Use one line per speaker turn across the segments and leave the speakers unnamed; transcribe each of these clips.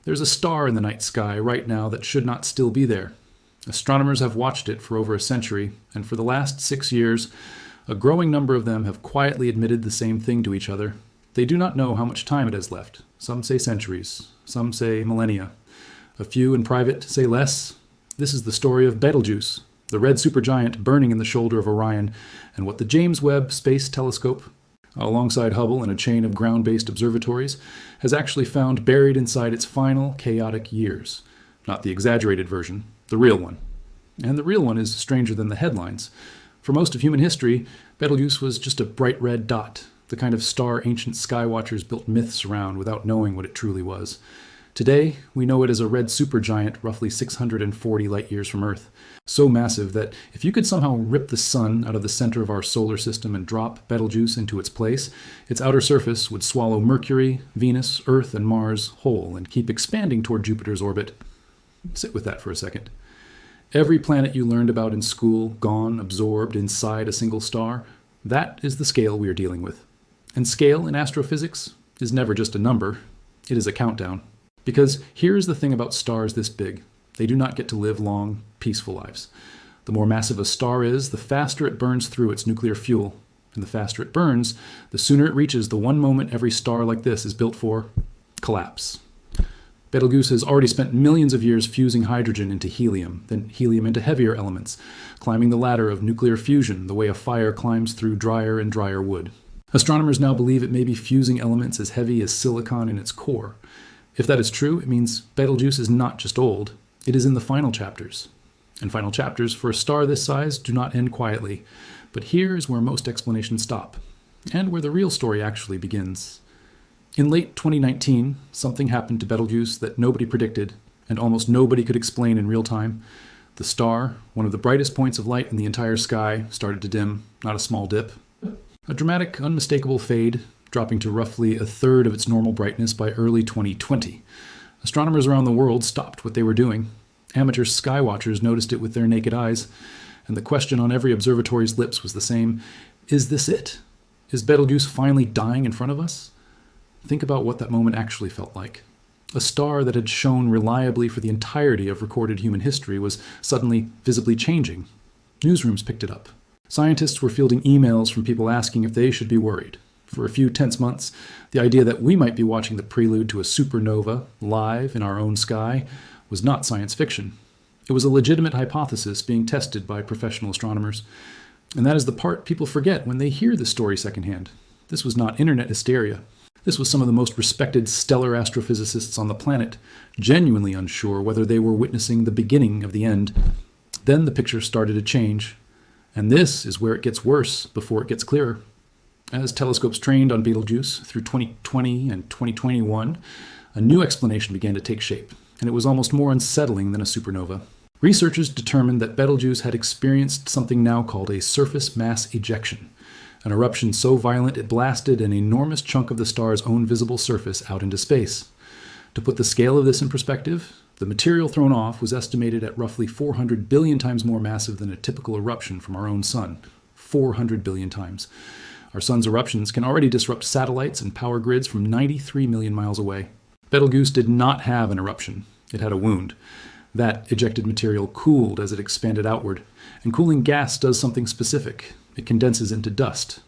There's a star in the night sky right now that should not still be there. Astronomers have watched it for over a century, and for the last 6 years, a growing number of them have quietly admitted the same thing to each other. They do not know how much time it has left. Some say centuries, some say millennia. A few in private say less. This is the story of Betelgeuse, the red supergiant burning in the shoulder of Orion, and what the James Webb Space Telescope, alongside Hubble and a chain of ground-based observatories, has actually found buried inside its final chaotic years. Not the exaggerated version, the real one. And the real one is stranger than the headlines. For most of human history, Betelgeuse was just a bright red dot, the kind of star ancient skywatchers built myths around without knowing what it truly was. Today, we know it as a red supergiant roughly 640 light-years from Earth, so massive that if you could somehow rip the sun out of the center of our solar system and drop Betelgeuse into its place, its outer surface would swallow Mercury, Venus, Earth, and Mars whole and keep expanding toward Jupiter's orbit. Sit with that for a second. Every planet you learned about in school, gone, absorbed inside a single star, that is the scale we are dealing with. And scale in astrophysics is never just a number, it is a countdown. Because here's the thing about stars this big. They do not get to live long, peaceful lives. The more massive a star is, the faster it burns through its nuclear fuel. And the faster it burns, the sooner it reaches the one moment every star like this is built for: collapse. Betelgeuse has already spent millions of years fusing hydrogen into helium, then helium into heavier elements, climbing the ladder of nuclear fusion the way a fire climbs through drier and drier wood. Astronomers now believe it may be fusing elements as heavy as silicon in its core. If that is true, it means Betelgeuse is not just old, it is in the final chapters. And final chapters for a star this size do not end quietly. But here is where most explanations stop, and where the real story actually begins. In late 2019, something happened to Betelgeuse that nobody predicted, and almost nobody could explain in real time. The star, one of the brightest points of light in the entire sky, started to dim, not a small dip. A dramatic, unmistakable fade, dropping to roughly a third of its normal brightness by early 2020. Astronomers around the world stopped what they were doing. Amateur skywatchers noticed it with their naked eyes, and the question on every observatory's lips was the same: is this it? Is Betelgeuse finally dying in front of us? Think about what that moment actually felt like. A star that had shone reliably for the entirety of recorded human history was suddenly visibly changing. Newsrooms picked it up. Scientists were fielding emails from people asking if they should be worried. For a few tense months, the idea that we might be watching the prelude to a supernova live in our own sky was not science fiction. It was a legitimate hypothesis being tested by professional astronomers. And that is the part people forget when they hear the story secondhand. This was not internet hysteria. This was some of the most respected stellar astrophysicists on the planet, genuinely unsure whether they were witnessing the beginning of the end. Then the picture started to change. And this is where it gets worse before it gets clearer. As telescopes trained on Betelgeuse through 2020 and 2021, a new explanation began to take shape, and it was almost more unsettling than a supernova. Researchers determined that Betelgeuse had experienced something now called a surface mass ejection, an eruption so violent it blasted an enormous chunk of the star's own visible surface out into space. To put the scale of this in perspective, the material thrown off was estimated at roughly 400 billion times more massive than a typical eruption from our own sun. 400 billion times. Our sun's eruptions can already disrupt satellites and power grids from 93 million miles away. Betelgeuse did not have an eruption. It had a wound. That ejected material cooled as it expanded outward, and cooling gas does something specific. It condenses into dust.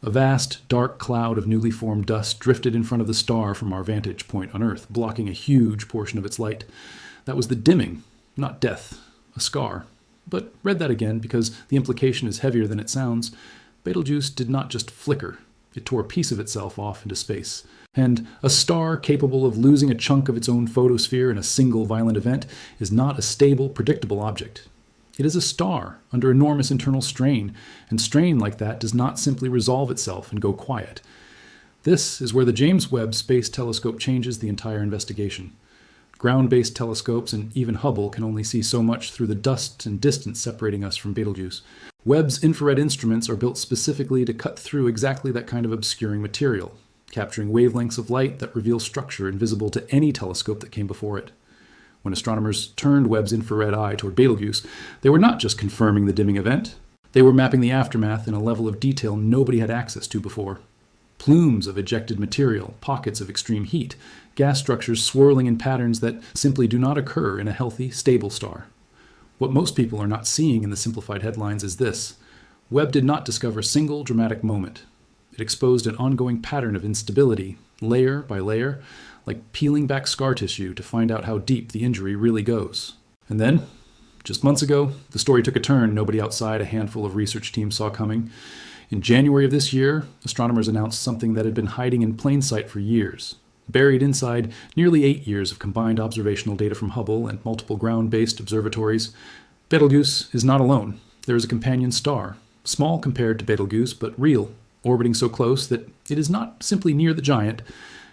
A vast, dark cloud of newly formed dust drifted in front of the star from our vantage point on Earth, blocking a huge portion of its light. That was the dimming, not death, a scar. But read that again, because the implication is heavier than it sounds. Betelgeuse did not just flicker, it tore a piece of itself off into space. And a star capable of losing a chunk of its own photosphere in a single violent event is not a stable, predictable object. It is a star under enormous internal strain, and strain like that does not simply resolve itself and go quiet. This is where the James Webb Space Telescope changes the entire investigation. Ground-based telescopes and even Hubble can only see so much through the dust and distance separating us from Betelgeuse. Webb's infrared instruments are built specifically to cut through exactly that kind of obscuring material, capturing wavelengths of light that reveal structure invisible to any telescope that came before it. When astronomers turned Webb's infrared eye toward Betelgeuse, they were not just confirming the dimming event, they were mapping the aftermath in a level of detail nobody had access to before. Plumes of ejected material, pockets of extreme heat, gas structures swirling in patterns that simply do not occur in a healthy, stable star. What most people are not seeing in the simplified headlines is this: Webb did not discover a single dramatic moment. It exposed an ongoing pattern of instability, layer by layer, like peeling back scar tissue to find out how deep the injury really goes. And then, just months ago, the story took a turn nobody outside a handful of research teams saw coming. In January of this year, astronomers announced something that had been hiding in plain sight for years. Buried inside nearly 8 years of combined observational data from Hubble and multiple ground-based observatories, Betelgeuse is not alone. There is a companion star, small compared to Betelgeuse, but real, orbiting so close that it is not simply near the giant,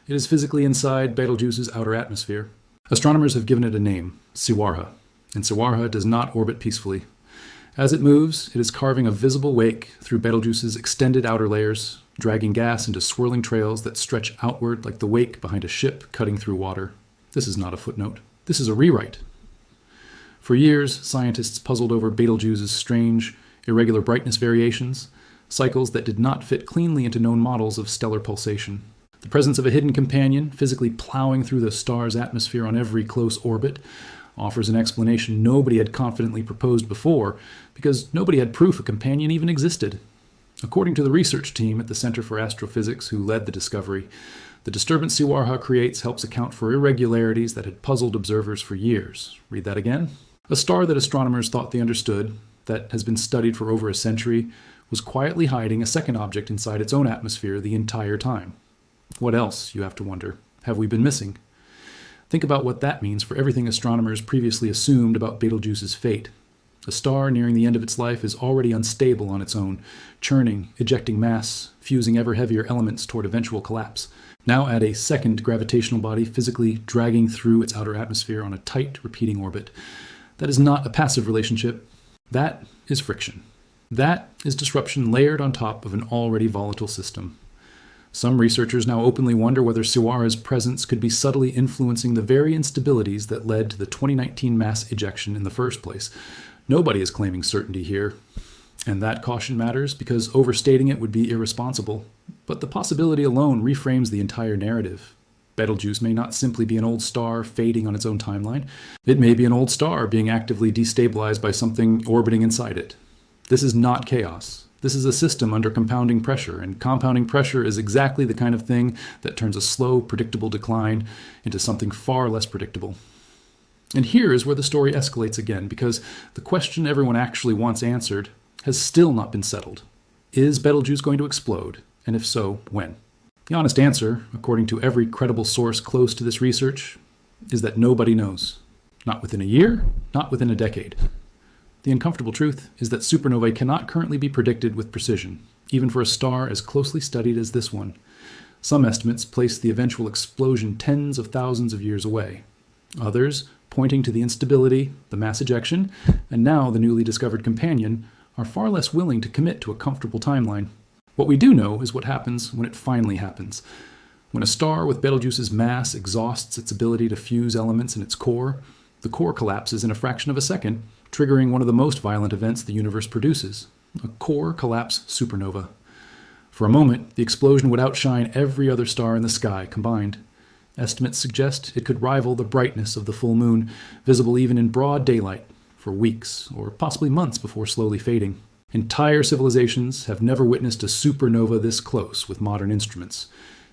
it is physically inside Betelgeuse's outer atmosphere. Astronomers have given it a name, Siwarha, and Siwarha does not orbit peacefully. As it moves, it is carving a visible wake through Betelgeuse's extended outer layers, dragging gas into swirling trails that stretch outward like the wake behind a ship cutting through water. This is not a footnote. This is a rewrite. For years, scientists puzzled over Betelgeuse's strange, irregular brightness variations, cycles that did not fit cleanly into known models of stellar pulsation. The presence of a hidden companion, physically plowing through the star's atmosphere on every close orbit, offers an explanation nobody had confidently proposed before, because nobody had proof a companion even existed. According to the research team at the Center for Astrophysics who led the discovery, the disturbance Siwarha creates helps account for irregularities that had puzzled observers for years. Read that again. A star that astronomers thought they understood, that has been studied for over a century, was quietly hiding a second object inside its own atmosphere the entire time. What else, you have to wonder, have we been missing? Think about what that means for everything astronomers previously assumed about Betelgeuse's fate. A star nearing the end of its life is already unstable on its own, churning, ejecting mass, fusing ever heavier elements toward eventual collapse. Now add a second gravitational body physically dragging through its outer atmosphere on a tight, repeating orbit. That is not a passive relationship. That is friction. That is disruption layered on top of an already volatile system. Some researchers now openly wonder whether Siwarha's presence could be subtly influencing the very instabilities that led to the 2019 mass ejection in the first place. Nobody is claiming certainty here. And that caution matters because overstating it would be irresponsible. But the possibility alone reframes the entire narrative. Betelgeuse may not simply be an old star fading on its own timeline. It may be an old star being actively destabilized by something orbiting inside it. This is not chaos. This is a system under compounding pressure, and compounding pressure is exactly the kind of thing that turns a slow, predictable decline into something far less predictable. And here is where the story escalates again, because the question everyone actually wants answered has still not been settled. Is Betelgeuse going to explode? And if so, when? The honest answer, according to every credible source close to this research, is that nobody knows. Not within a year, not within a decade. The uncomfortable truth is that supernovae cannot currently be predicted with precision, even for a star as closely studied as this one. Some estimates place the eventual explosion tens of thousands of years away. Others, pointing to the instability, the mass ejection, and now the newly discovered companion, are far less willing to commit to a comfortable timeline. What we do know is what happens when it finally happens. When a star with Betelgeuse's mass exhausts its ability to fuse elements in its core, the core collapses in a fraction of a second, triggering one of the most violent events the universe produces, a core collapse supernova. For a moment, the explosion would outshine every other star in the sky combined. Estimates suggest it could rival the brightness of the full moon, visible even in broad daylight, for weeks or possibly months before slowly fading. Entire civilizations have never witnessed a supernova this close with modern instruments.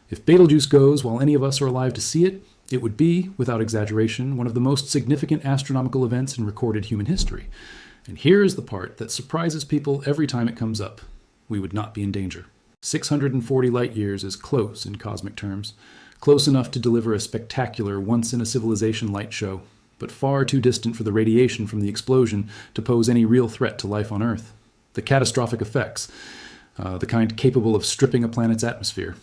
If Betelgeuse goes while any of us are alive to see it, it would be, without exaggeration, one of the most significant astronomical events in recorded human history. And here is the part that surprises people every time it comes up. We would not be in danger. 640 light years is close in cosmic terms, close enough to deliver a spectacular once-in-a-civilization light show, but far too distant for the radiation from the explosion to pose any real threat to life on Earth. The catastrophic effects, the kind capable of stripping a planet's atmosphere,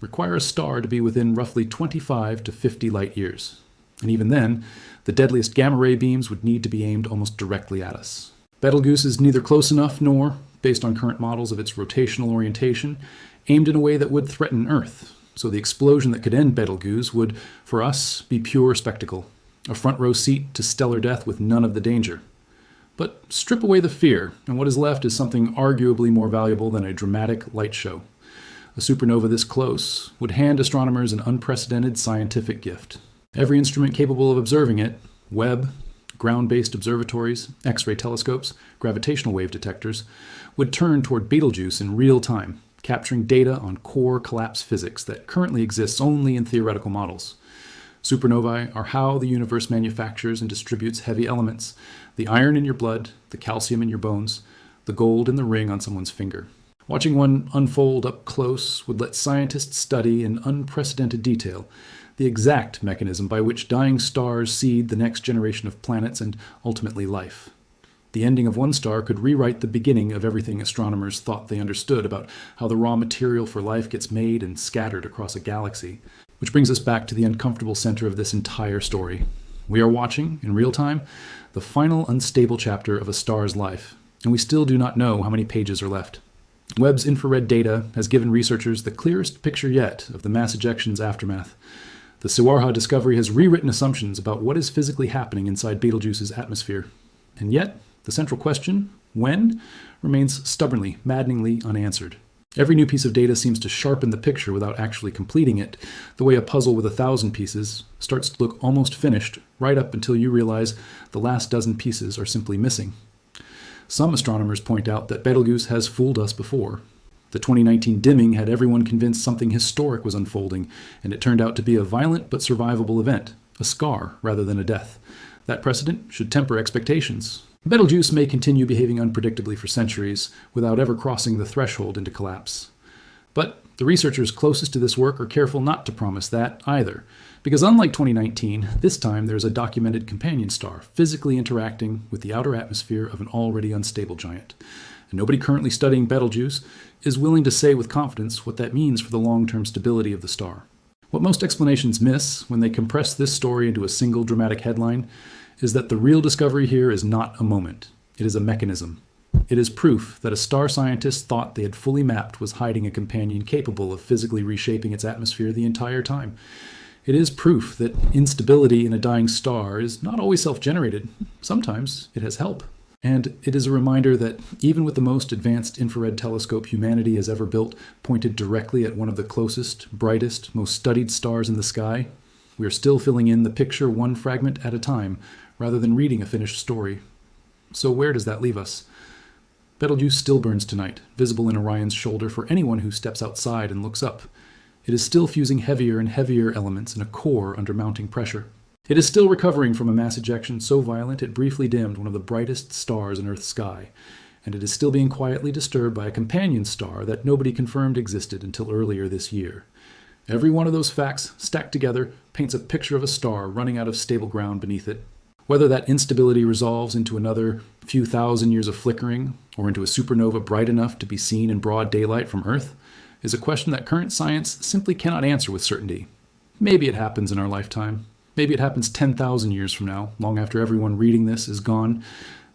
require a star to be within roughly 25 to 50 light years. And even then, the deadliest gamma-ray beams would need to be aimed almost directly at us. Betelgeuse is neither close enough nor, based on current models of its rotational orientation, aimed in a way that would threaten Earth. So the explosion that could end Betelgeuse would, for us, be pure spectacle, a front-row seat to stellar death with none of the danger. But strip away the fear, and what is left is something arguably more valuable than a dramatic light show. A supernova this close would hand astronomers an unprecedented scientific gift. Every instrument capable of observing it, Webb, ground-based observatories, X-ray telescopes, gravitational wave detectors, would turn toward Betelgeuse in real time, capturing data on core collapse physics that currently exists only in theoretical models. Supernovae are how the universe manufactures and distributes heavy elements, the iron in your blood, the calcium in your bones, the gold in the ring on someone's finger. Watching one unfold up close would let scientists study in unprecedented detail the exact mechanism by which dying stars seed the next generation of planets and ultimately life. The ending of one star could rewrite the beginning of everything astronomers thought they understood about how the raw material for life gets made and scattered across a galaxy. Which brings us back to the uncomfortable center of this entire story. We are watching, in real time, the final unstable chapter of a star's life, and we still do not know how many pages are left. Webb's infrared data has given researchers the clearest picture yet of the mass ejection's aftermath. The Sawarha discovery has rewritten assumptions about what is physically happening inside Betelgeuse's atmosphere. And yet, the central question, when, remains stubbornly, maddeningly unanswered. Every new piece of data seems to sharpen the picture without actually completing it, the way a puzzle with 1,000 pieces starts to look almost finished, right up until you realize the last dozen pieces are simply missing. Some astronomers point out that Betelgeuse has fooled us before. The 2019 dimming had everyone convinced something historic was unfolding, and it turned out to be a violent but survivable event, a scar rather than a death. That precedent should temper expectations. Betelgeuse may continue behaving unpredictably for centuries without ever crossing the threshold into collapse. But the researchers closest to this work are careful not to promise that either, because unlike 2019, this time there's a documented companion star physically interacting with the outer atmosphere of an already unstable giant. And nobody currently studying Betelgeuse is willing to say with confidence what that means for the long-term stability of the star. What most explanations miss when they compress this story into a single dramatic headline is that the real discovery here is not a moment. It is a mechanism. It is proof that a star scientist thought they had fully mapped was hiding a companion capable of physically reshaping its atmosphere the entire time. It is proof that instability in a dying star is not always self-generated. Sometimes it has help. And it is a reminder that even with the most advanced infrared telescope humanity has ever built pointed directly at one of the closest, brightest, most studied stars in the sky, we are still filling in the picture one fragment at a time, rather than reading a finished story. So where does that leave us? Betelgeuse still burns tonight, visible in Orion's shoulder for anyone who steps outside and looks up. It is still fusing heavier and heavier elements in a core under mounting pressure. It is still recovering from a mass ejection so violent it briefly dimmed one of the brightest stars in Earth's sky, and it is still being quietly disturbed by a companion star that nobody confirmed existed until earlier this year. Every one of those facts, stacked together, paints a picture of a star running out of stable ground beneath it. Whether that instability resolves into another few thousand years of flickering, or into a supernova bright enough to be seen in broad daylight from Earth, is a question that current science simply cannot answer with certainty. Maybe it happens in our lifetime. Maybe it happens 10,000 years from now, long after everyone reading this is gone.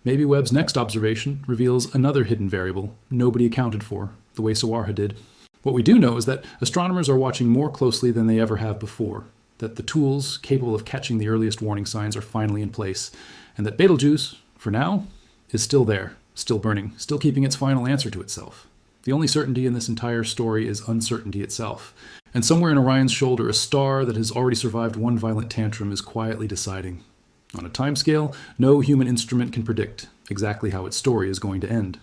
Maybe Webb's next observation reveals another hidden variable nobody accounted for, the way Sawarha did. What we do know is that astronomers are watching more closely than they ever have before, that the tools capable of catching the earliest warning signs are finally in place, and that Betelgeuse, for now, is still there, still burning, still keeping its final answer to itself. The only certainty in this entire story is uncertainty itself. And somewhere in Orion's shoulder, a star that has already survived one violent tantrum is quietly deciding. On a timescale, no human instrument can predict exactly how its story is going to end.